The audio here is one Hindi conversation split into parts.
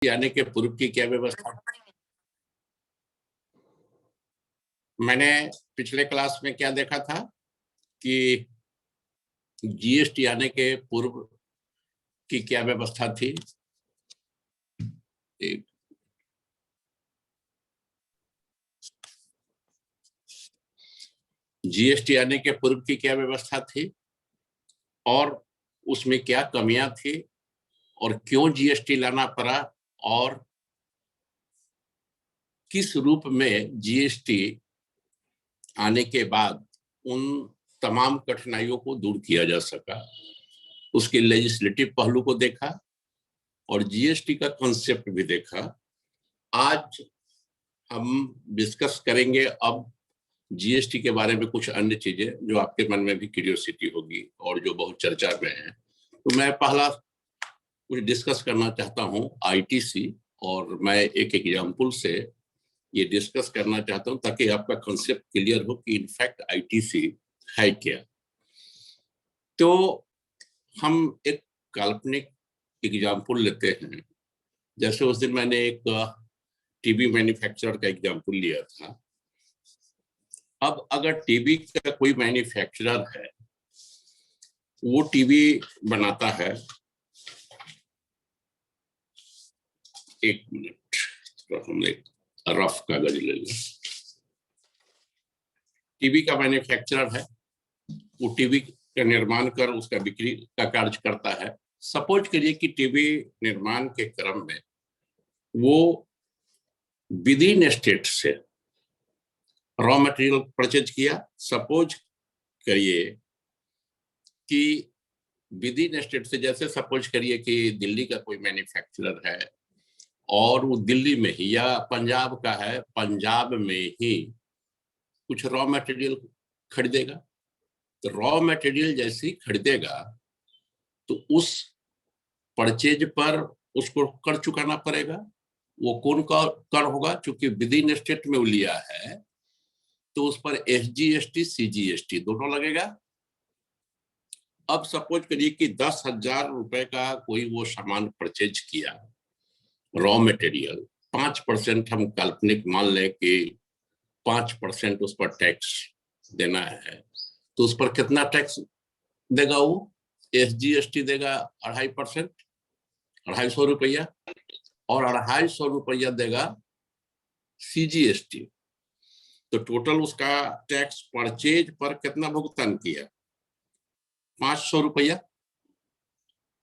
आने के पूर्व की क्या व्यवस्था। मैंने पिछले क्लास में क्या देखा था कि जीएसटी आने के पूर्व की क्या व्यवस्था थी। जीएसटी आने के पूर्व की क्या व्यवस्था थी और उसमें क्या कमियां थी और क्यों जीएसटी लाना पड़ा और किस रूप में जीएसटी आने के बाद उन तमाम कठिनाइयों को दूर किया जा सका। उसके लेजिस्लेटिव पहलू को देखा और जीएसटी का कॉन्सेप्ट भी देखा। आज हम डिस्कस करेंगे अब जीएसटी के बारे में कुछ अन्य चीजें जो आपके मन में भी क्यूरियोसिटी होगी और जो बहुत चर्चा में है। तो मैं पहला कुछ डिस्कस करना चाहता हूं आईटीसी, और मैं एक एग्जांपल से ये डिस्कस करना चाहता हूं ताकि आपका कॉन्सेप्ट क्लियर हो कि इनफैक्ट आईटीसी है क्या। तो हम एक काल्पनिक एग्जांपल लेते हैं। जैसे उस दिन मैंने एक टीवी मैन्युफैक्चरर का एग्जांपल लिया था। अब अगर टीवी का कोई मैन्युफैक्चरर है, वो टीवी बनाता है, एक मिनट, तो हम एक रफ कागज ले लें। टीवी का मैन्युफैक्चरर है, वो टीवी का निर्माण कर उसका बिक्री का कार्य करता है। सपोज करिए कि टीवी निर्माण के क्रम में वो विद इन स्टेट से रॉ मटेरियल परचेज किया। सपोज करिए कि विद इन स्टेट से, जैसे सपोज करिए कि दिल्ली का कोई मैन्युफैक्चरर है और वो दिल्ली में ही, या पंजाब का है, पंजाब में ही कुछ रॉ मटेरियल खरीदेगा। तो रॉ मटेरियल जैसे ही खरीदेगा तो उस परचेज पर उसको कर चुकाना पड़ेगा। वो कौन कर होगा? चूंकि विद इन स्टेट में वो लिया है तो उस पर एसजीएसटी सीजीएसटी दोनों लगेगा। अब सपोज करिए कि 10,000 रुपए का कोई वो सामान परचेज किया, रॉ मटेरियल, 5% हम काल्पनिक मान लें कि 5% उस पर टैक्स देना है, तो उस पर कितना टैक्स देगा? वो एसजीएसटी देगा 2.5%, 250 रुपया, और 250 रुपया देगा सीजीएसटी। तो टोटल उसका टैक्स परचेज पर कितना भुगतान किया? 500 रुपया।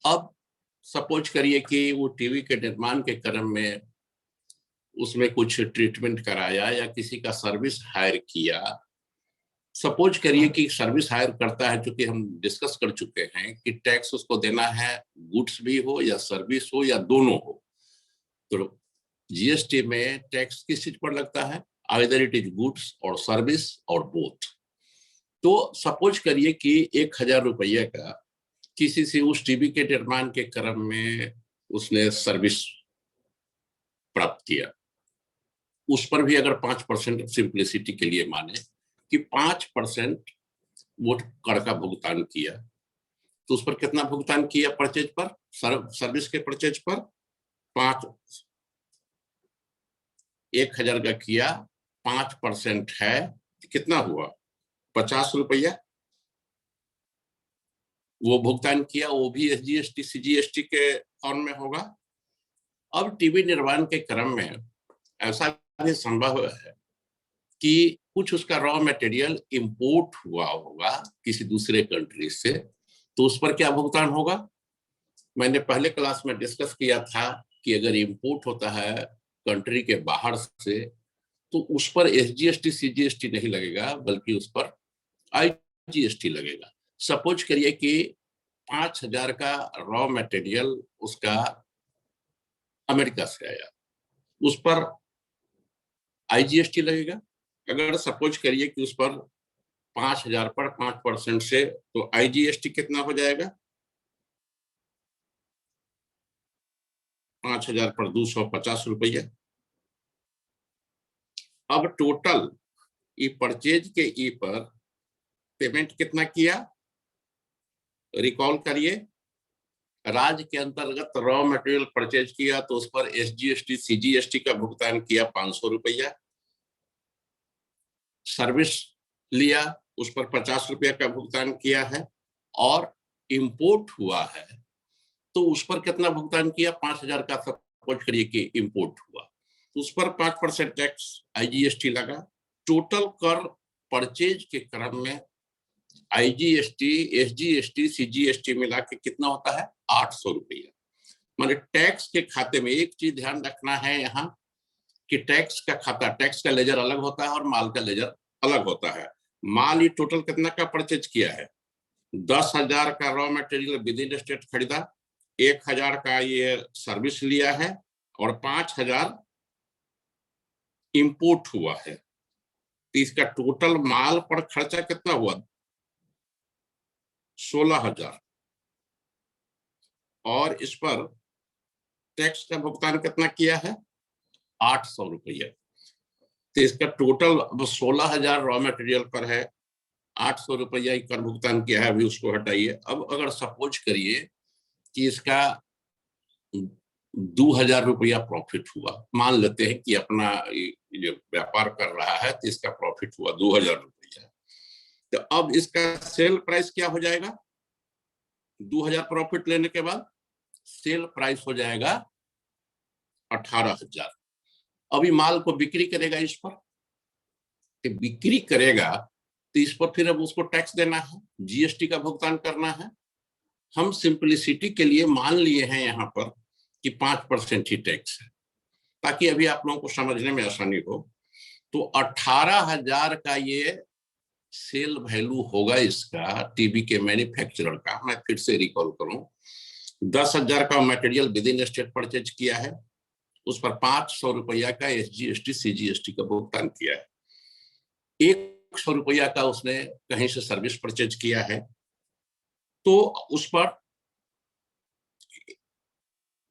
अब सपोज करिए कि वो टीवी के निर्माण के क्रम में उसमें कुछ ट्रीटमेंट कराया या किसी का सर्विस हायर किया। सपोज करिए कि सर्विस हायर करता है, चूंकि हम डिस्कस कर चुके हैं कि टैक्स उसको देना है, गुड्स भी हो या सर्विस हो या दोनों हो। तो जीएसटी में टैक्स किस चीज पर लगता है? आइदर इट इज गुड्स और सर्विस और बोथ। तो सपोज करिए कि 1,000 रुपये का किसी से उस टीवी के निर्माण के क्रम में उसने सर्विस प्राप्त किया, उस पर भी अगर 5% सिंप्लिसिटी के लिए माने कि 5% वो कर का भुगतान किया, तो उस पर कितना भुगतान किया परचेज पर? सर्विस के परचेज पर 1,000 का किया, 5% है, कितना हुआ? 50 रुपया वो भुगतान किया। वो भी एसजीएसटी सीजीएसटी के फॉर्म में होगा। अब टीवी निर्माण के क्रम में ऐसा भी संभव है कि कुछ उसका रॉ मटेरियल इंपोर्ट हुआ होगा किसी दूसरे कंट्री से, तो उस पर क्या भुगतान होगा? मैंने पहले क्लास में डिस्कस किया था कि अगर इंपोर्ट होता है कंट्री के बाहर से तो उस पर एसजीएसटी सीजीएसटी नहीं लगेगा, बल्कि उस पर आईजीएसटी लगेगा। सपोज करिए कि 5,000 का रॉ मटेरियल उसका अमेरिका से आया, उस पर आईजीएसटी लगेगा। अगर सपोज करिए कि उस पर 5,000 पर 5% से, तो आईजीएसटी कितना हो जाएगा? 5,000 पर 250 रुपया। अब टोटल ई परचेज के ई पर पेमेंट कितना किया? रिकॉल करिए, राज्य के अंतर्गत रॉ मटेरियल परचेज किया तो उस पर SGST CGST का भुगतान किया 500 रुपया, सर्विस लिया उस पर 50 रुपया का भुगतान किया है, और इंपोर्ट हुआ है तो उस पर कितना भुगतान किया, 5,000 का सपोज करिए कि इंपोर्ट हुआ तो उस पर 5% टैक्स IGST लगा। टोटल कर परचेज के क्रम में IGST SGST CGST मिला के कितना होता है, 800 रुपया। माने टैक्स के खाते में एक चीज ध्यान रखना है यहाँ कि टैक्स का खाता, टैक्स का लेजर अलग होता है और माल का लेजर अलग होता है। माल ये टोटल कितना का परचेज किया है, 10,000 का raw material with in state खरीदा, 1,000 का ये सर्विस लिया है और 5,000 इंपोर्ट हुआ है। तो इसका टोटल माल पर खर्चा कितना हुआ, 16,000, और इस पर टैक्स का भुगतान कितना किया है, 800 रुपया। तो इसका टोटल अब 16,000 रॉ मटेरियल पर है, 800 रुपया कर भुगतान किया है, अभी उसको हटाइए। अब अगर सपोज करिए कि इसका 2,000 रुपया प्रॉफिट हुआ, मान लेते हैं कि अपना जो व्यापार कर रहा है तो इसका प्रॉफिट हुआ 2,000 रुपया, तो अब इसका सेल प्राइस क्या हो जाएगा, 2,000 प्रॉफिट लेने के बाद सेल प्राइस हो जाएगा 18,000। अभी माल को बिक्री करेगा, इस पर बिक्री करेगा तो इस पर फिर अब उसको टैक्स देना है, GST का भुगतान करना है। हम सिंपलिसिटी के लिए मान लिए हैं यहाँ पर कि 5% ही टैक्स है, ताकि अभी आप लोगों को समझने में आसानी हो। तो 18,000 का ये सेल वैल्यू होगा इसका, टीवी के मैन्युफैक्चरर का। मैं फिर से रिकॉल करूं, 10,000 का material with in state purchase किया है, उस पर 500 रुपया का SGST CGST का भुगतान किया है, 100 रुपया का उसने कहीं से सर्विस परचेज किया है, तो उस पर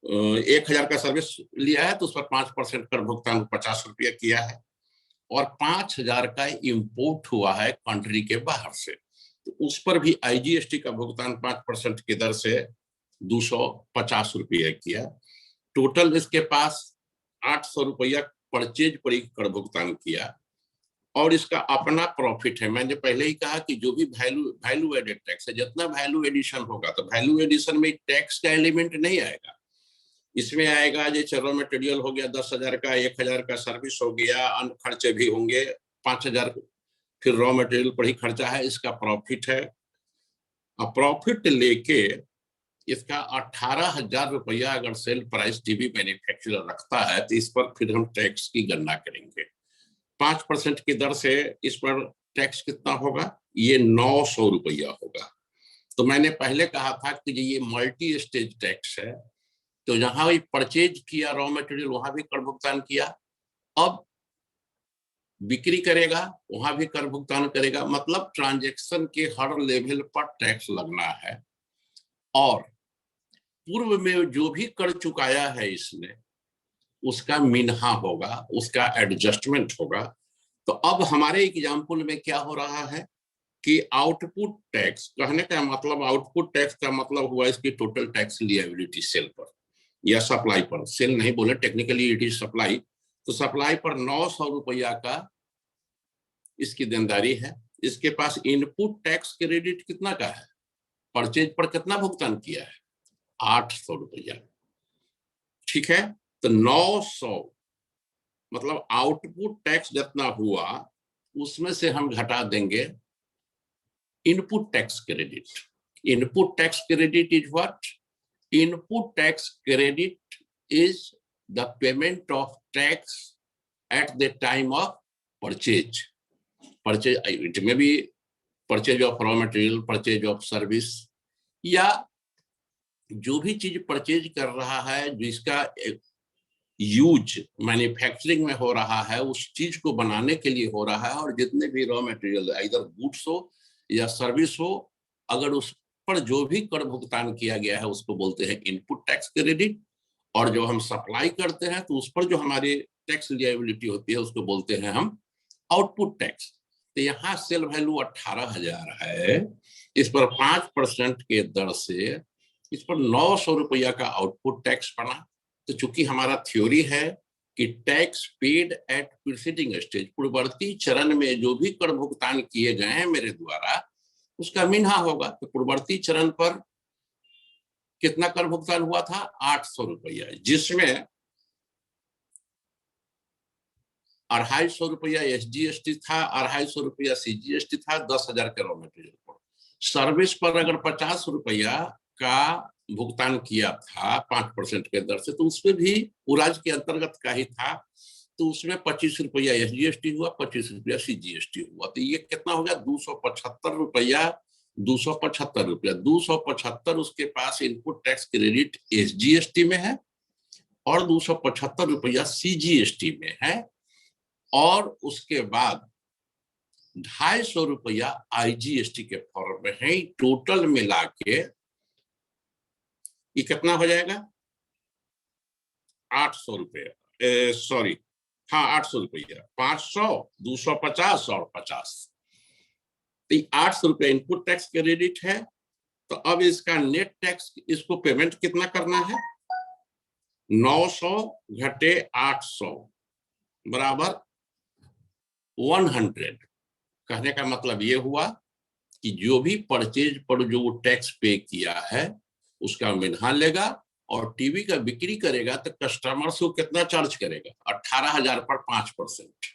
1,000 का सर्विस लिया है तो उस पर 5% कर भुगतान 50 रुपया किया है, और 5,000 का इंपोर्ट हुआ है कंट्री के बाहर से, तो उस पर भी IGST का भुगतान 5% की दर से 250 रुपया किया। टोटल इसके पास 800 रुपया परचेज पर ही कर भुगतान किया, और इसका अपना प्रॉफिट है। मैंने पहले ही कहा कि जो भी वैल्यू एडेड टैक्स है, जितना वैल्यू एडिशन होगा, तो वैल्यू एडिशन में टैक्स का एलिमेंट नहीं आएगा, इसमें आएगा जैसे रॉ मटेरियल हो गया 10,000 का, 1,000 का सर्विस हो गया, अन्य खर्चे भी होंगे, 5,000 फिर रॉ मटेरियल पर ही खर्चा है, इसका प्रॉफिट है। प्रॉफिट लेके इसका 18,000 रुपया अगर सेल प्राइस टीवी मैन्युफैक्चरर रखता है तो इस पर फिर हम टैक्स की गणना करेंगे। 5% की दर से इस पर टैक्स कितना होगा, ये 900 रुपया होगा। तो मैंने पहले कहा था कि ये मल्टी स्टेज टैक्स है, तो जहां भी परचेज किया रॉ मटेरियल वहां भी कर भुगतान किया, अब बिक्री करेगा वहां भी कर भुगतान करेगा, मतलब ट्रांजैक्शन के हर लेवल पर टैक्स लगना है। और पूर्व में जो भी कर चुकाया है इसने, उसका मिन्हा होगा, उसका एडजस्टमेंट होगा। तो अब हमारे एग्जाम्पल में क्या हो रहा है कि आउटपुट टैक्स, कहने का मतलब आउटपुट टैक्स का मतलब हुआ इसकी टोटल टैक्स लिएबिलिटी सेल पर या सप्लाई पर, सेल नहीं बोले, टेक्निकली इट इज सप्लाई। तो सप्लाई पर 900 रुपया का इसकी देनदारी है। इसके पास इनपुट टैक्स क्रेडिट कितना का है, परचेज पर कितना भुगतान किया है, 800 रुपया, ठीक है। तो 900 मतलब आउटपुट टैक्स जितना हुआ उसमें से हम घटा देंगे input tax credit. Input tax credit is what, input tax credit is the payment of tax at the time of purchase. Purchase it में भी purchase of raw material, purchase of service, या जो भी चीज परचेज कर रहा है जिसका यूज मैन्युफैक्चरिंग में हो रहा है, उस चीज को बनाने के लिए हो रहा है, और जितने भी रॉ मटेरियल इधर गुड्स हो या सर्विस हो, अगर उस पर जो भी कर भुगतान किया गया है उसको बोलते हैं इनपुट टैक्स क्रेडिट, और जो हम सप्लाई करते हैं तो उस पर जो हमारी टैक्स लिएबिलिटी होती है उसको बोलते हैं हम आउटपुट टैक्स। तो यहाँ सेल वैल्यू 18,000 है, इस पर 5% के दर से इस पर 900 रुपया का आउटपुट टैक्स बना। तो चूंकि हमारा थ्योरी है कि tax paid at preceding stage, पूर्ववर्ती चरण में जो भी कर भुगतान किए गए हैं मेरे द्वारा, उसका मिन्हा होगा। तो पूर्ववर्ती चरण पर कितना कर भुगतान हुआ था? 800 रुपया, जिसमें 250 रुपया SGST था, 250 रुपया CGST था, 10,000 का रॉ मटेरियल पर। सर्विस पर अगर 50 रुपया का भुगतान किया था 5% के दर से, तो उसमें भी राज्य के अंतर्गत का ही था, तो उसमें 25 रुपया SGST हुआ, 25 रुपया CGST हुआ। तो ये कितना हो गया? 275 रुपया। 275 उसके पास इनपुट टैक्स क्रेडिट SGST में है और 275 रुपया CGST में है, और उसके बाद 250 रुपया IGST के फॉर्म में है। टोटल मिला के ये कितना हो जाएगा? 800 रुपया, सॉरी, हाँ 800 रुपया, 500, 250 और 50। तो 800 रुपया इनपुट टैक्स क्रेडिट है। तो अब इसका नेट टैक्स, इसको पेमेंट कितना करना है? 900 घटे 800 बराबर 100। कहने का मतलब ये हुआ कि जो भी परचेज पर जो टैक्स पे किया है उसका मिन्हा लेगा, और टीवी का बिक्री करेगा तो कस्टमर से कितना चार्ज करेगा? 18,000 पर 5%,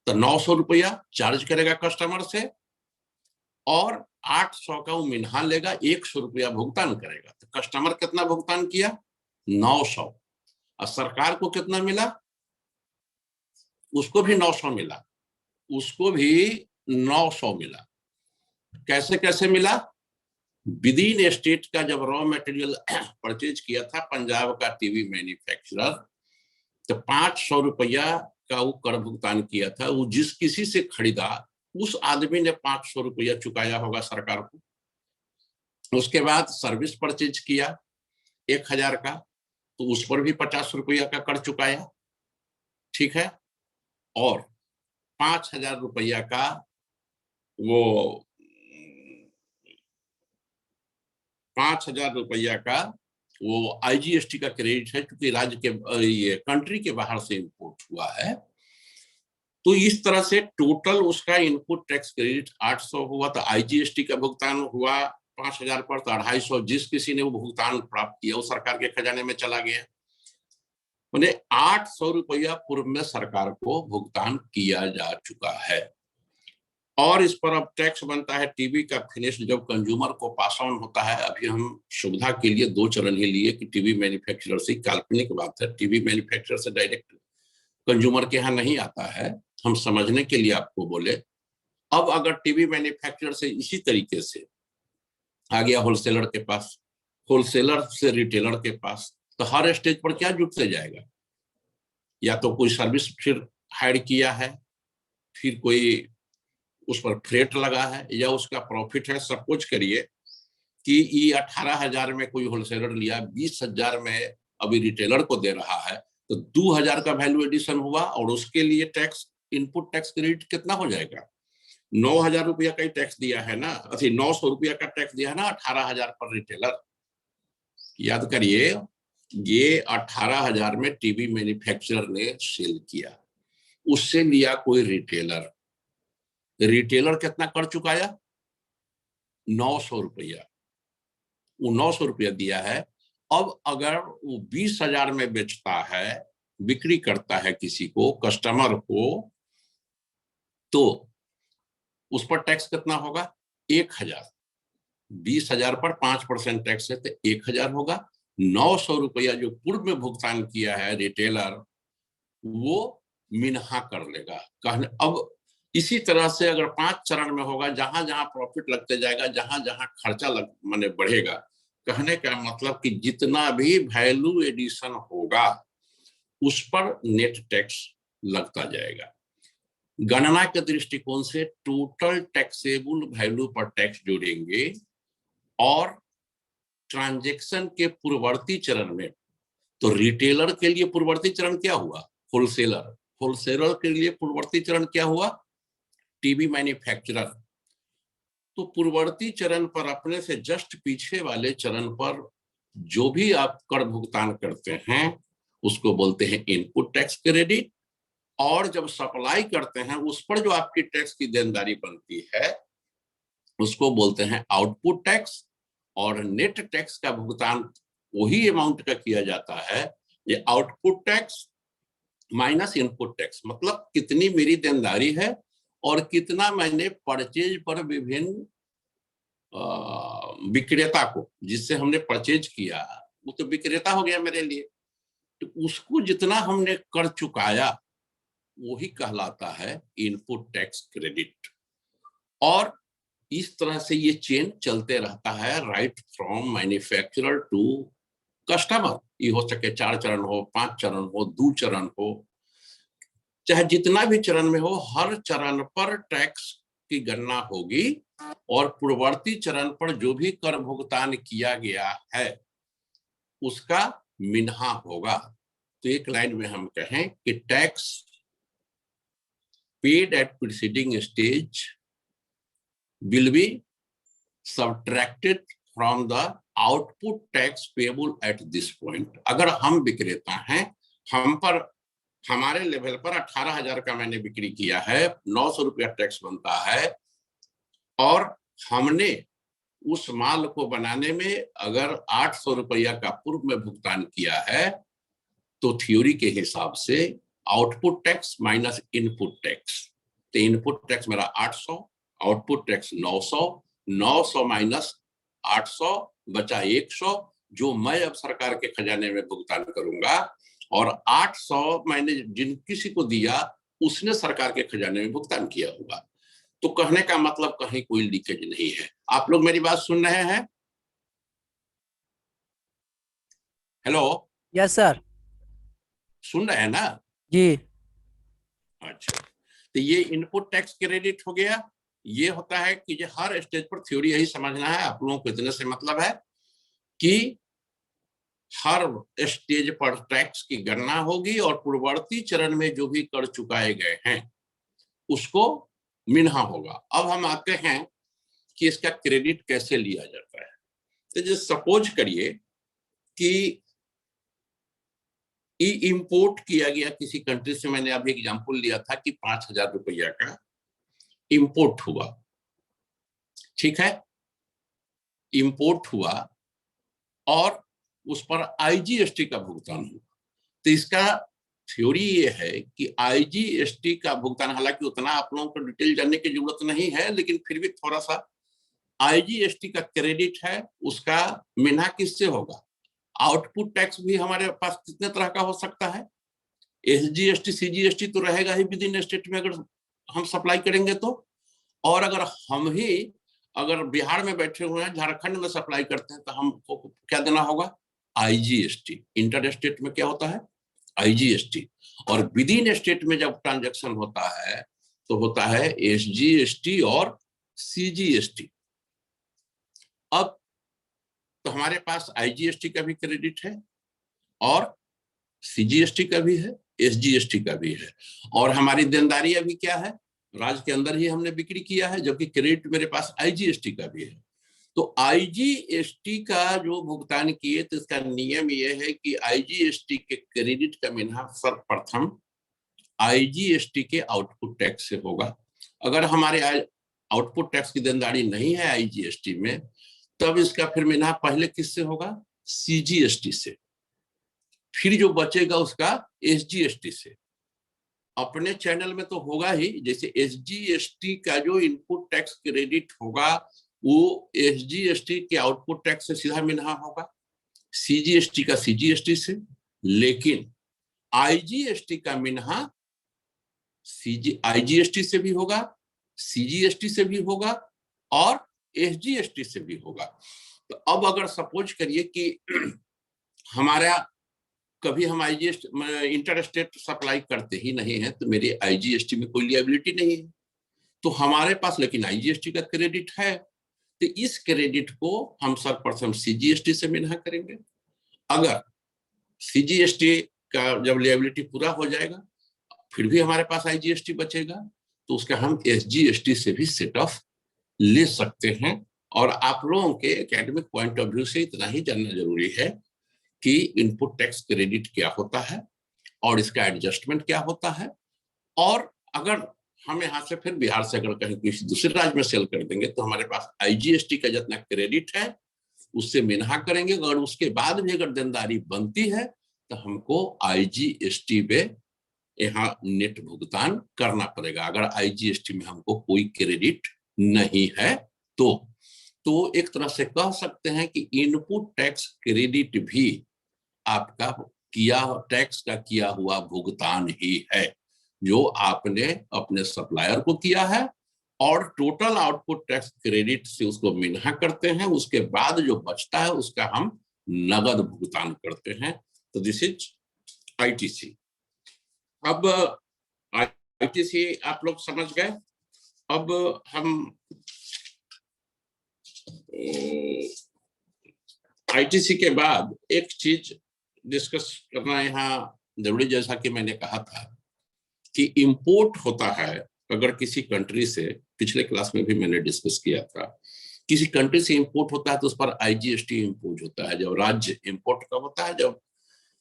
तो 900 रुपया चार्ज करेगा कस्टमर से, और 800 का वो मिन्हा लेगा, 100 रुपया भुगतान करेगा। तो कस्टमर कितना भुगतान किया? 900। और सरकार को कितना मिला? उसको भी 900 मिला, उसको भी 900 मिला। कैसे कैसे मिला? विद इन स्टेट का जब रॉ मटेरियल परचेज किया था पंजाब का टीवी मैन्युफैक्चरर, तो 500 रुपया का वो कर भुगतान किया था। वो जिस किसी से खरीदा उस आदमी ने 500 रुपया चुकाया होगा सरकार को। उसके बाद सर्विस परचेज किया 1000 का, तो उस पर भी 50 रुपया का कर चुकाया, ठीक है। और 5,000 रुपया का वो 5,000 रुपया का वो IGST का क्रेडिट है, क्योंकि राज्य के ये कंट्री के बाहर से इंपोर्ट हुआ है। तो इस तरह से टोटल उसका इनपुट टैक्स क्रेडिट 800 हुआ, तो IGST का भुगतान हुआ 5,000 पर, तो 250 जिस किसी ने वो भुगतान प्राप्त किया वो सरकार के खजाने में चला गया। मैंने 800 रुपया पूर्व में सरकार को भुगतान किया जा चुका है, और इस पर अब टैक्स बनता है टीवी का फिनिश जब कंज्यूमर को पास ऑन होता है। अभी हम सुविधा के लिए 2 चरण ही लिए कि टीवी मैन्युफैक्चरर से, काल्पनिक बात है, टीवी मैन्युफैक्चरर से डायरेक्ट कंज्यूमर के यहाँ नहीं आता है, हम समझने के लिए आपको बोले। अब अगर टीवी मैन्युफैक्चरर से इसी तरीके से आ गया होलसेलर के पास, होलसेलर से रिटेलर के पास, तो हर स्टेज पर क्या जुटते जाएगा? या तो कोई सर्विस फिर हायर किया है, फिर कोई उस पर फ्रेट लगा है, या उसका प्रॉफिट है। सपोज करिए कि ये 18,000 में कोई होलसेलर लिया, 20,000 में अभी रिटेलर को दे रहा है, तो 2,000 का वैल्यू एडिशन हुआ, और उसके लिए टैक्स, इनपुट टैक्स क्रेडिट कितना हो जाएगा? 9,000 रुपया का ही टैक्स दिया है ना, 900 रुपया का टैक्स दिया है ना 18,000 पर रिटेलर। याद करिए, ये 18,000 में टीवी मैन्युफैक्चरर ने सेल किया, उससे लिया कोई रिटेलर, रिटेलर कितना कर चुकाया? 900 रुपया, वो 900 रुपया दिया है। अब अगर वो 20,000 में बेचता है, बिक्री करता है किसी को, कस्टमर को, तो उस पर टैक्स कितना होगा? 1,000। 20,000 पर 5% टैक्स है तो 1,000 होगा। 900 रुपया जो पूर्व में भुगतान किया है रिटेलर, वो मिन्हा कर लेगा। कहने अब इसी तरह से अगर 5 चरण में होगा, जहां जहां प्रॉफिट लगते जाएगा, जहां जहां खर्चा माने बढ़ेगा, कहने का मतलब कि जितना भी वैल्यू एडिशन होगा उस पर नेट टैक्स लगता जाएगा। गणना के दृष्टिकोण से टोटल टैक्सेबल वैल्यू पर टैक्स जोड़ेंगे, और ट्रांजैक्शन के पूर्ववर्ती चरण में, तो रिटेलर के लिए पूर्ववर्ती चरण क्या हुआ? होलसेलर, होलसेलर के लिए पूर्ववर्ती चरण क्या हुआ? TV manufacturer. तो पूर्ववर्ती चरण पर अपने से जस्ट पीछे वाले चरण पर जो भी आप कर भुगतान करते हैं उसको बोलते हैं इनपुट टैक्स क्रेडिट, और जब सप्लाई करते हैं उस पर जो आपकी टैक्स की देनदारी बनती है उसको बोलते हैं आउटपुट टैक्स। और नेट टैक्स का भुगतान वही अमाउंट का किया जाता है, ये output tax minus input tax, मतलब कितनी मेरी देनदारी है और कितना मैंने परचेज पर विभिन्न विक्रेता को, जिससे हमने परचेज किया वो तो विक्रेता हो गया मेरे लिए, तो उसको जितना हमने कर चुकाया वही कहलाता है इनपुट टैक्स क्रेडिट। और इस तरह से ये चेन चलते रहता है, right from manufacturer to customer. ये हो सके 4 चरण हो, 5 चरण हो, 2 चरण हो, चाहे जितना भी चरण में हो, हर चरण पर टैक्स की गणना होगी और पूर्ववर्ती चरण पर जो भी कर भुगतान किया गया है उसका मिन्हा होगा। तो एक लाइन में हम कहें कि tax paid at preceding stage will be subtracted from the output tax payable at this point। अगर हम विक्रेता हैं, हम पर हमारे लेवल पर 18,000 का मैंने बिक्री किया है, 900 रुपया टैक्स बनता है, और हमने उस माल को बनाने में अगर 800 रुपया का पूर्व में भुगतान किया है तो थ्योरी के हिसाब से output tax minus input tax, तो इनपुट टैक्स मेरा 800, आउटपुट टैक्स 900, 900 माइनस 800 बचा 100, जो मैं अब सरकार के खजाने में भुगतान करूंगा, और 800 मैंने जिन किसी को दिया उसने सरकार के खजाने में भुगतान किया होगा। तो कहने का मतलब कहीं कोई लीकेज नहीं है। आप लोग मेरी बात सुन रहे हैं? हेलो? Yes sir. सुन रहे हैं ना? जी। अच्छा, तो ये इनपुट टैक्स क्रेडिट हो गया। ये होता है कि जो हर स्टेज पर थ्योरी यही समझना है, आप लोगों को इतने से मतलब है कि हर स्टेज पर टैक्स की गणना होगी और पूर्ववर्ती चरण में जो भी कर चुकाए गए हैं उसको मिन्हा होगा। अब हम आते हैं कि इसका क्रेडिट कैसे लिया जाता है। तो जो सपोज करिए कि इंपोर्ट किया गया किसी कंट्री से, मैंने अभी एग्जांपल लिया था कि 5,000 रुपया का इंपोर्ट हुआ, ठीक है, इंपोर्ट हुआ और उस पर आईजीएसटी का भुगतान हुआ। तो इसका थ्योरी ये है कि आईजीएसटी का भुगतान, हालांकि उतना आप लोगों को डिटेल जानने की जरूरत नहीं है, लेकिन फिर भी थोड़ा सा, आईजीएसटी का क्रेडिट है, उसका मिन्हा किससे होगा? आउटपुट टैक्स भी हमारे पास कितने तरह का हो सकता है, एसजीएसटी सीजीएसटी तो रहेगा ही विद इन स्टेट में अगर हम सप्लाई करेंगे तो, और अगर हम ही अगर बिहार में बैठे हुए हैं, झारखंड में सप्लाई करते हैं तो हमको क्या देना होगा? आईजीएसटी। इंटर स्टेट में क्या होता है? आईजीएसटी। और विद इन स्टेट में जब ट्रांजैक्शन होता है तो होता है एसजीएसटी और सीजीएसटी। अब तो हमारे पास आईजीएसटी का भी क्रेडिट है और सीजीएसटी का भी है, एसजीएसटी का भी है, और हमारी देनदारी अभी क्या है? राज्य के अंदर ही हमने बिक्री किया है, जबकि क्रेडिट मेरे पास आईजीएसटी का भी है। तो आईजीएसटी का जो भुगतान किए तो इसका नियम यह है कि आईजीएसटी के क्रेडिट का मिन्हा सर्वप्रथम आईजीएसटी के आउटपुट टैक्स से होगा। अगर हमारे आउटपुट टैक्स की देनदारी नहीं है आईजीएसटी में, तब इसका फिर मिन्हा पहले किससे होगा? सीजीएसटी से, फिर जो बचेगा उसका एसजीएसटी से। अपने चैनल में तो होगा ही, जैसे एसजीएसटी का जो इनपुट टैक्स क्रेडिट होगा वो एसजीएसटी के आउटपुट टैक्स से सीधा मिन्हा होगा, सीजीएसटी का सीजीएसटी से, लेकिन आईजीएसटी का मिन्हा आईजीएसटी से भी होगा, सीजीएसटी से भी होगा और एसजीएसटी से भी होगा। तो अब अगर सपोज करिए कि हमारा कभी हम आईजीएसटी इंटर स्टेट सप्लाई करते ही नहीं है तो मेरी आईजीएसटी में कोई लिएबिलिटी नहीं है, तो हमारे पास लेकिन आईजीएसटी का क्रेडिट है, तो इस क्रेडिट को हम सर्वप्रथम सीजीएसटी से मिन्हा करेंगे। अगर सीजीएसटी का जब लिएबिलिटी पूरा हो जाएगा फिर भी हमारे पास आईजीएसटी बचेगा तो उसका हम एसजीएसटी से भी सेट ऑफ ले सकते हैं। और आप लोगों के एकेडमिक पॉइंट ऑफ व्यू से इतना ही जानना जरूरी है कि इनपुट टैक्स क्रेडिट क्या होता है और इसका एडजस्टमेंट क्या होता है, और अगर हम यहाँ से फिर बिहार से अगर कहीं किसी दूसरे राज्य में सेल कर देंगे तो हमारे पास आईजीएसटी का जितना क्रेडिट है उससे मिन्हा करेंगे, और उसके बाद भी अगर देनदारी बनती है तो हमको आईजीएसटी पे यहाँ नेट भुगतान करना पड़ेगा, अगर आईजीएसटी में हमको कोई क्रेडिट नहीं है तो एक तरह से कह सकते हैं कि इनपुट टैक्स क्रेडिट भी आपका टैक्स का किया हुआ भुगतान ही है, जो आपने अपने सप्लायर को किया है, और टोटल आउटपुट टैक्स क्रेडिट से उसको मिन्हा करते हैं, उसके बाद जो बचता है उसका हम नगद भुगतान करते हैं। तो दिस इज आईटीसी। अब आईटीसी आप लोग समझ गए। अब हम आईटीसी के बाद एक चीज डिस्कस करना यहाँ जरूरी, जैसा कि मैंने कहा था कि इंपोर्ट होता है अगर किसी कंट्री से, पिछले क्लास में भी मैंने डिस्कस किया था, किसी कंट्री से इंपोर्ट होता है तो उस पर आईजीएसटी इंपोज होता है। जब राज्य इंपोर्ट कब होता है? जब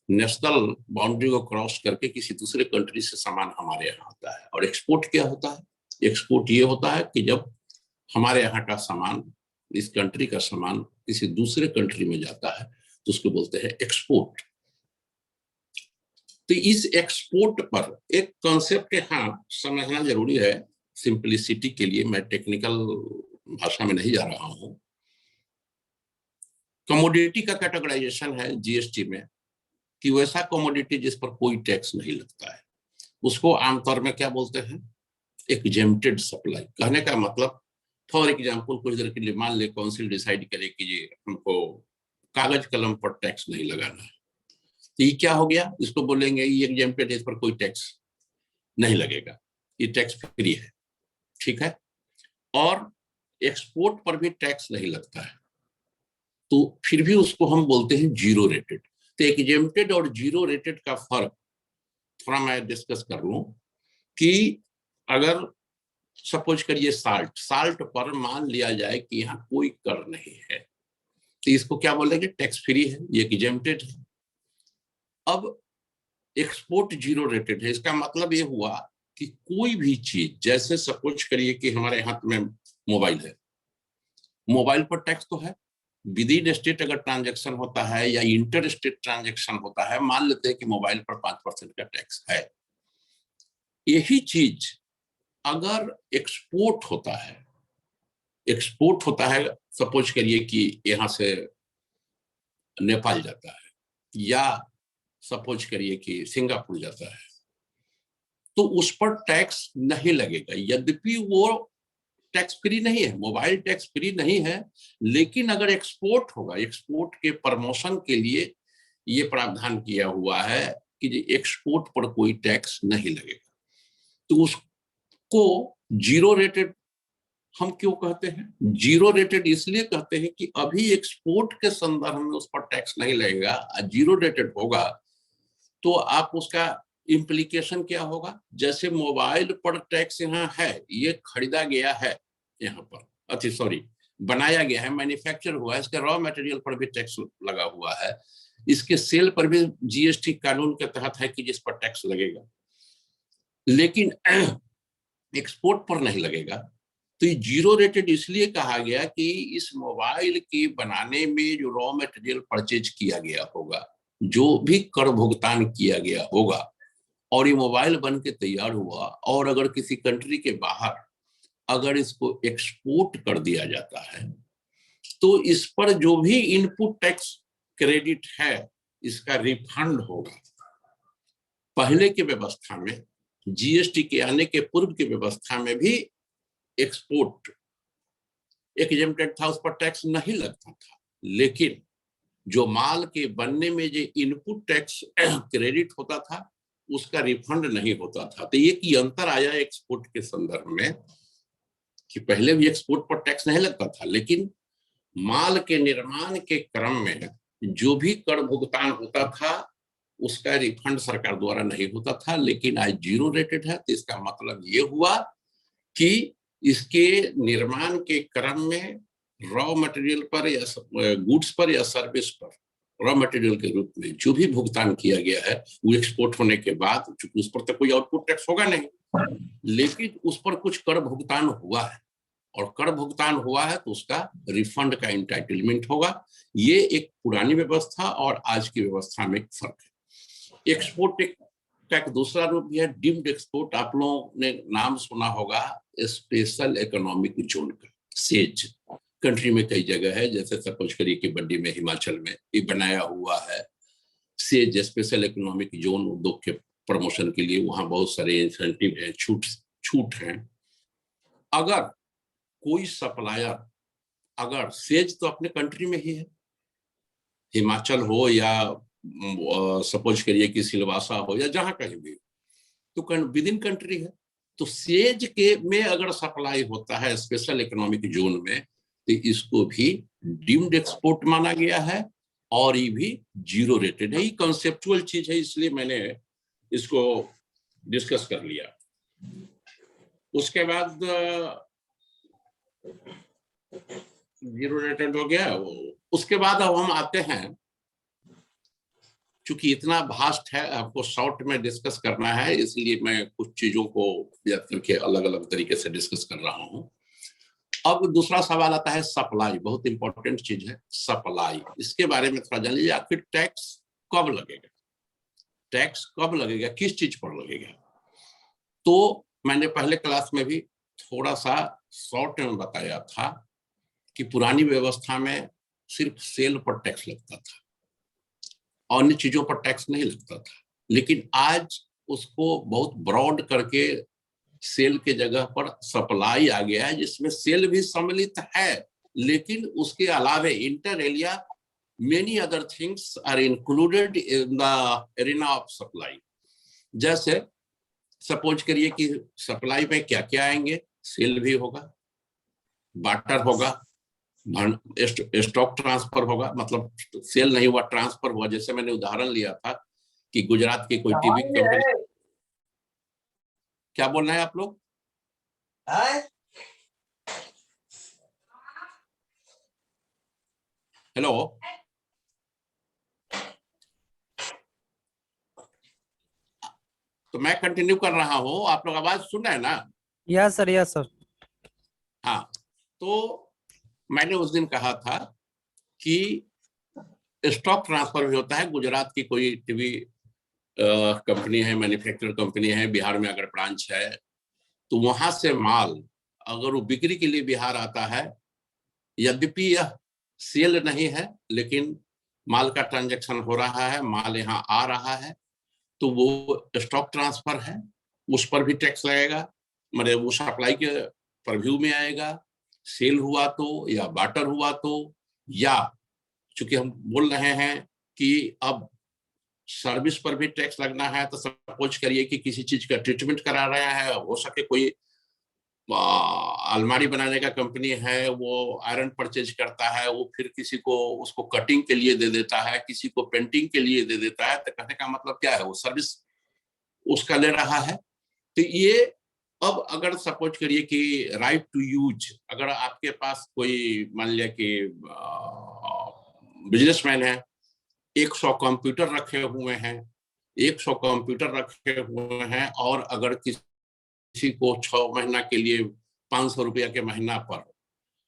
नेशनल बाउंड्री को क्रॉस करके किसी दूसरे कंट्री से सामान हमारे यहाँ आता है। और एक्सपोर्ट क्या होता है? एक्सपोर्ट ये होता है कि जब हमारे यहाँ का सामान, इस कंट्री का सामान किसी दूसरे कंट्री में जाता है तो उसको बोलते हैं एक्सपोर्ट। तो इस एक्सपोर्ट पर एक कॉन्सेप्ट यहाँ समझना जरूरी है, सिंपलिसिटी के लिए मैं टेक्निकल भाषा में नहीं जा रहा हूं। कमोडिटी का कैटेगराइजेशन है जीएसटी में कि वैसा कमोडिटी जिस पर कोई टैक्स नहीं लगता है, उसको आमतौर में क्या बोलते हैं? Exempted supply. कहने का मतलब, फॉर एग्जाम्पल कुछ देर के लिए मान ले काउंसिल डिसाइड करे कि ये हमको कागज कलम पर टैक्स नहीं लगाना है, तो ये क्या हो गया? इसको बोलेंगे ये एग्जेम्प्टेड है, इस पर कोई टैक्स नहीं लगेगा, ये टैक्स फ्री है, ठीक है। और एक्सपोर्ट पर भी टैक्स नहीं लगता है तो फिर भी उसको हम बोलते हैं जीरो रेटेड। तो एग्जेम्प्टेड और जीरो रेटेड का फर्क थोड़ा मैं डिस्कस कर लूं कि अगर सपोज करिए साल्ट पर मान लिया जाए कि यहाँ कोई कर नहीं है तो इसको क्या बोलेंगे? टैक्स फ्री है, ये एग्जेम्प्टेड है। अब एक्सपोर्ट जीरो रेटेड है, इसका मतलब ये हुआ कि कोई भी चीज, जैसे सपोज करिए कि हमारे हाथ में मोबाइल है, मोबाइल पर टैक्स तो है, विद इन स्टेट अगर ट्रांजैक्शन होता है या इंटर स्टेट ट्रांजैक्शन होता है, मान लेते हैं कि मोबाइल पर 5% का टैक्स है। यही चीज अगर एक्सपोर्ट होता है, सपोज करिए कि यहां से नेपाल जाता है या सपोज करिए कि सिंगापुर जाता है, तो उस पर टैक्स नहीं लगेगा। यद्यपि वो टैक्स फ्री नहीं है, मोबाइल टैक्स फ्री नहीं है, लेकिन अगर एक्सपोर्ट होगा, एक्सपोर्ट के प्रमोशन के लिए ये प्रावधान किया हुआ है कि एक्सपोर्ट पर कोई टैक्स नहीं लगेगा। तो उसको जीरो रेटेड हम क्यों कहते हैं? जीरो रेटेड इसलिए कहते हैं कि अभी एक्सपोर्ट के संदर्भ में उस पर टैक्स नहीं लगेगा। जीरो रेटेड होगा तो आप उसका इम्प्लीकेशन क्या होगा? जैसे मोबाइल पर टैक्स यहाँ है, ये खरीदा गया है यहाँ पर, बनाया गया है, मैन्युफैक्चर हुआ है, इसके रॉ मटेरियल पर भी टैक्स लगा हुआ है, इसके सेल पर भी जीएसटी कानून के तहत है कि जिस पर टैक्स लगेगा, लेकिन एक्सपोर्ट पर नहीं लगेगा। तो ये जीरो रेटेड इसलिए कहा गया कि इस मोबाइल के बनाने में जो रॉ मटेरियल परचेज किया गया होगा, जो भी कर भुगतान किया गया होगा, और ये मोबाइल बन के तैयार हुआ, और अगर किसी कंट्री के बाहर अगर इसको एक्सपोर्ट कर दिया जाता है तो इस पर जो भी इनपुट टैक्स क्रेडिट है इसका रिफंड होगा। पहले की व्यवस्था में, जीएसटी के आने के पूर्व की व्यवस्था में भी एक्सपोर्ट एग्जेम्प्टेड था, उस पर टैक्स नहीं लगता था, लेकिन जो माल के बनने में जो इनपुट टैक्स क्रेडिट होता था उसका रिफंड नहीं होता था। तो एक ही अंतर आया एक्सपोर्ट के संदर्भ में कि पहले भी एक्सपोर्ट पर टैक्स नहीं लगता था, लेकिन माल के निर्माण के क्रम में जो भी कर भुगतान होता था उसका रिफंड सरकार द्वारा नहीं होता था। लेकिन आज जीरो रेटेड है तो इसका मतलब ये हुआ कि इसके निर्माण के क्रम में रॉ मटेरियल पर या गुड्स पर या सर्विस पर रॉ मटेरियल के रूप में जो भी भुगतान किया गया है वो एक्सपोर्ट होने के बाद, चूंकि उस पर तो कोई आउटपुट टैक्स होगा नहीं, लेकिन उस पर कुछ कर भुगतान हुआ है, और कर भुगतान हुआ है तो उसका रिफंड का इंटाइटलमेंट होगा। ये एक पुरानी व्यवस्था और आज की व्यवस्था में फर्क है। एक्सपोर्ट का एक दूसरा रूप भी है डीम्ड एक्सपोर्ट। आप लोगों ने नाम सुना होगा स्पेशल इकोनॉमिक जोन का, सेज। कंट्री में कई जगह है, जैसे सपोज करिए कि बड्डी में हिमाचल में ये बनाया हुआ है सेज स्पेशल इकोनॉमिक जोन, उद्योग के प्रमोशन के लिए। वहां बहुत सारे इंसेंटिव है, छूट है। अगर कोई सप्लायर, अगर सेज तो अपने कंट्री में ही है, हिमाचल हो या सपोज करिए कि सिलवासा हो या जहां कहीं भी, तो विद इन कंट्री है। तो सेज के में अगर सप्लाई होता है स्पेशल इकोनॉमिक जोन में, तो इसको भी डीम्ड एक्सपोर्ट माना गया है, और ये भी जीरो रेटेड है। ये कॉन्सेप्चुअल चीज है, इसलिए मैंने इसको डिस्कस कर लिया। उसके बाद जीरो रेटेड हो गया। उसके बाद अब हम आते हैं, चूंकि इतना भास्ट है, आपको शॉर्ट में डिस्कस करना है, इसलिए मैं कुछ चीजों को करके अलग अलग तरीके से डिस्कस कर रहा हूं। अब दूसरा सवाल आता है सप्लाई, बहुत इंपॉर्टेंट चीज है सप्लाई। इसके बारे में थोड़ा जान लीजिए। आखिर टैक्स कब लगेगा, टैक्स कब लगेगा, किस चीज पर लगेगा? तो मैंने पहले क्लास में भी थोड़ा सा शॉर्ट में बताया था कि पुरानी व्यवस्था में सिर्फ सेल पर टैक्स लगता था, अन्य चीजों पर टैक्स नहीं लगता था। लेकिन आज उसको बहुत ब्रॉड करके सेल के जगह पर सप्लाई आ गया है, जिसमें सेल भी सम्मिलित है, लेकिन उसके अलावे inter alia many other things are included in the arena of supply. जैसे सपोज करिए कि सप्लाई में क्या क्या आएंगे, सेल भी होगा, बार्टर होगा, स्टॉक ट्रांसफर होगा, मतलब सेल नहीं हुआ ट्रांसफर हुआ। जैसे मैंने उदाहरण लिया था कि गुजरात की कोई टीवी कंपनी, क्या बोल रहे हैं आप लोग? हेलो, तो मैं कंटिन्यू कर रहा हूं, आप लोग आवाज सुन रहे हैं ना? Yes sir, yes sir. हाँ, तो मैंने उस दिन कहा था कि स्टॉक ट्रांसफर भी होता है। गुजरात की कोई टीवी कंपनी है, मैन्युफैक्चर कंपनी है, बिहार में अगर ब्रांच है, तो वहां से माल अगर वो बिक्री के लिए बिहार आता है, यद्यपि यह सेल नहीं है, लेकिन माल का ट्रांजैक्शन हो रहा है, माल यहाँ आ रहा है, तो वो स्टॉक ट्रांसफर है, उस पर भी टैक्स लगेगा, मतलब वो सप्लाई के परव्यू में आएगा। सेल हुआ तो, या बार्टर हुआ तो, या चूंकि हम बोल रहे हैं कि अब सर्विस पर भी टैक्स लगना है, तो सपोज करिए कि किसी चीज का ट्रीटमेंट करा रहा है, हो सके कोई अलमारी बनाने का कंपनी है, वो आयरन परचेज करता है, वो फिर किसी को उसको कटिंग के लिए दे देता है, किसी को पेंटिंग के लिए दे देता है, तो कहने का मतलब क्या है, वो सर्विस उसका ले रहा है। तो ये अब अगर सपोज करिए कि राइट टू यूज, अगर आपके पास कोई मान लिया कि बिजनेसमैन है, 100 कंप्यूटर रखे हुए हैं, 100 कंप्यूटर रखे हुए हैं, और अगर किसी को 6 महीना के लिए 500 रुपया के महीना पर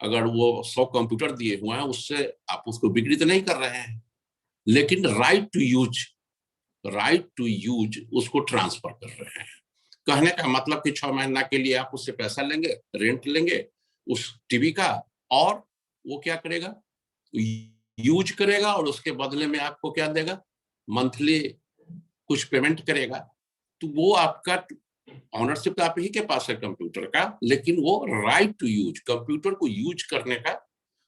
अगर वो 100 कंप्यूटर दिए हुए हैं, उससे आप उसको बिक्री तो नहीं कर रहे हैं, लेकिन राइट टू यूज उसको ट्रांसफर कर रहे हैं। कहने का मतलब कि 6 महीना के लिए आप उससे पैसा लेंगे, रेंट लेंगे उस टीवी का, और वो क्या करेगा, यूज करेगा, और उसके बदले में आपको क्या देगा, मंथली कुछ पेमेंट करेगा। तो वो आपका ऑनरशिप तो आप ही के पास है कंप्यूटर का, लेकिन वो राइट टू यूज, कंप्यूटर को यूज करने का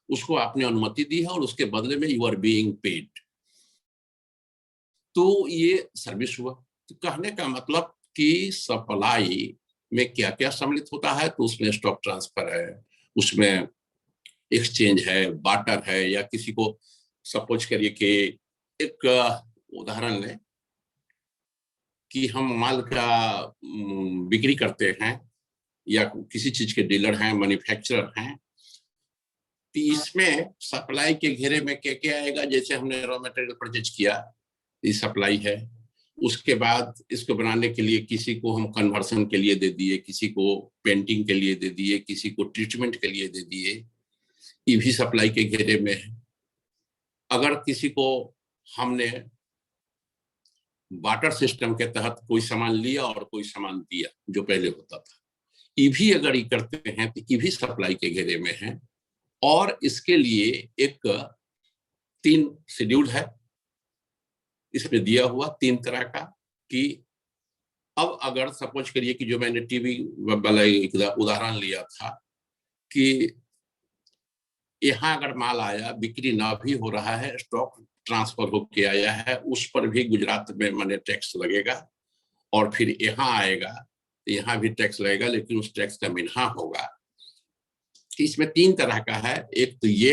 उसको आपने अनुमति दी है, और उसके बदले में यू आर बीइंग पेड। तो ये सर्विस हुआ। तो कहने का मतलब कि सप्लाई में क्या क्या सम्मिलित होता है, तो उसमें स्टॉक ट्रांसफर है, उसमें एक्सचेंज है, बार्टर है, या किसी को सपोज करिए कि एक उदाहरण लें कि हम माल का बिक्री करते हैं, या किसी चीज के डीलर हैं, मैन्युफैक्चरर हैं, तो इसमें सप्लाई के घेरे में क्या क्या आएगा? जैसे हमने रॉ मटेरियल परचेज किया, ये सप्लाई है। उसके बाद इसको बनाने के लिए किसी को हम कन्वर्सन के लिए दे दिए, किसी को पेंटिंग के लिए दे दिए, किसी को ट्रीटमेंट के लिए दे दिए, ये भी सप्लाई के घेरे में है। अगर किसी को हमने बाटर सिस्टम के तहत कोई सामान लिया और कोई सामान दिया, जो पहले होता था, ये भी अगर ये करते हैं तो ये भी सप्लाई के घेरे में है। और इसके लिए एक 3 शेड्यूल है इसमें दिया हुआ, 3 तरह का। कि अब अगर सपोज करिए कि जो मैंने टीवी वाला एक उदाहरण लिया था, कि यहाँ अगर माल आया, बिक्री ना भी हो रहा है, स्टॉक ट्रांसफर होके आया है, उस पर भी गुजरात में मैंने टैक्स लगेगा, और फिर यहाँ आएगा तो यहाँ भी टैक्स लगेगा, लेकिन उस टैक्स का मिन्हा होगा। इसमें 3 तरह का है। एक तो ये